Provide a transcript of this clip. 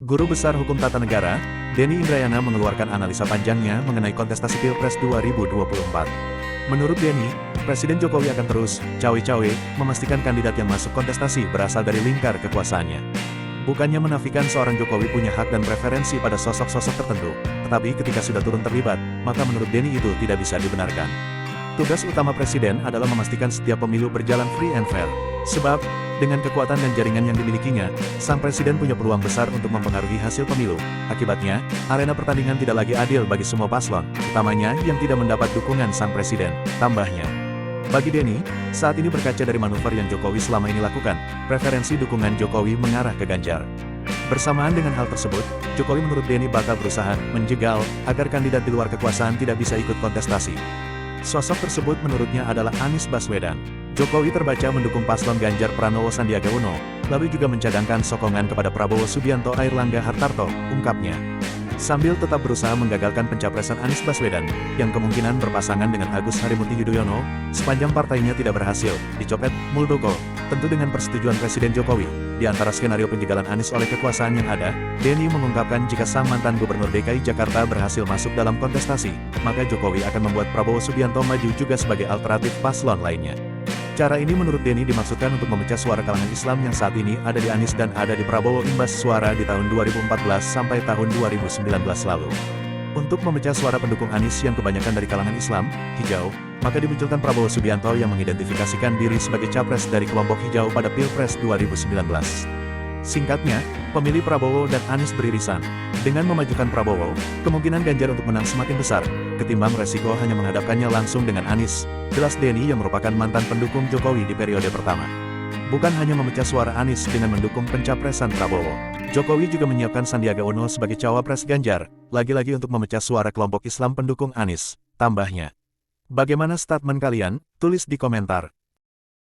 Guru Besar Hukum Tata Negara, Denny Indrayana mengeluarkan analisa panjangnya mengenai kontestasi Pilpres 2024. Menurut Denny, Presiden Jokowi akan terus, cawe-cawe, memastikan kandidat yang masuk kontestasi berasal dari lingkar kekuasaannya. Bukannya menafikan seorang Jokowi punya hak dan preferensi pada sosok-sosok tertentu, tetapi ketika sudah turun terlibat, maka menurut Denny itu tidak bisa dibenarkan. Tugas utama Presiden adalah memastikan setiap pemilu berjalan free and fair. Sebab, dengan kekuatan dan jaringan yang dimilikinya, sang Presiden punya peluang besar untuk mempengaruhi hasil pemilu. Akibatnya, arena pertandingan tidak lagi adil bagi semua paslon, utamanya yang tidak mendapat dukungan sang Presiden, tambahnya. Bagi Denny, saat ini berkaca dari manuver yang Jokowi selama ini lakukan, preferensi dukungan Jokowi mengarah ke Ganjar. Bersamaan dengan hal tersebut, Jokowi menurut Denny bakal berusaha menjegal agar kandidat di luar kekuasaan tidak bisa ikut kontestasi. Sosok tersebut menurutnya adalah Anies Baswedan. Jokowi terbaca mendukung paslon Ganjar Pranowo Sandiaga Uno, lalu juga mencadangkan sokongan kepada Prabowo Subianto Airlangga Hartarto, ungkapnya. Sambil tetap berusaha menggagalkan pencapresan Anies Baswedan, yang kemungkinan berpasangan dengan Agus Harimurti Yudhoyono, sepanjang partainya tidak berhasil dicopet Muldoko, tentu dengan persetujuan Presiden Jokowi. Di antara skenario penjagalan Anies oleh kekuasaan yang ada, Denny mengungkapkan jika sang mantan Gubernur DKI Jakarta berhasil masuk dalam kontestasi, maka Jokowi akan membuat Prabowo Subianto maju juga sebagai alternatif paslon lainnya. Cara ini menurut Denny dimaksudkan untuk memecah suara kalangan Islam yang saat ini ada di Anies dan ada di Prabowo imbas suara di tahun 2014 sampai tahun 2019 lalu. Untuk memecah suara pendukung Anies yang kebanyakan dari kalangan Islam, hijau, maka dimunculkan Prabowo Subianto yang mengidentifikasikan diri sebagai capres dari kelompok hijau pada Pilpres 2019. Singkatnya, pemilih Prabowo dan Anies beririsan. Dengan memajukan Prabowo, kemungkinan Ganjar untuk menang semakin besar, ketimbang resiko hanya menghadapkannya langsung dengan Anies, jelas Denny yang merupakan mantan pendukung Jokowi di periode pertama. Bukan hanya memecah suara Anies dengan mendukung pencapresan Prabowo, Jokowi juga menyiapkan Sandiaga Uno sebagai cawapres Ganjar, lagi-lagi untuk memecah suara kelompok Islam pendukung Anies, tambahnya. Bagaimana statement kalian? Tulis di komentar.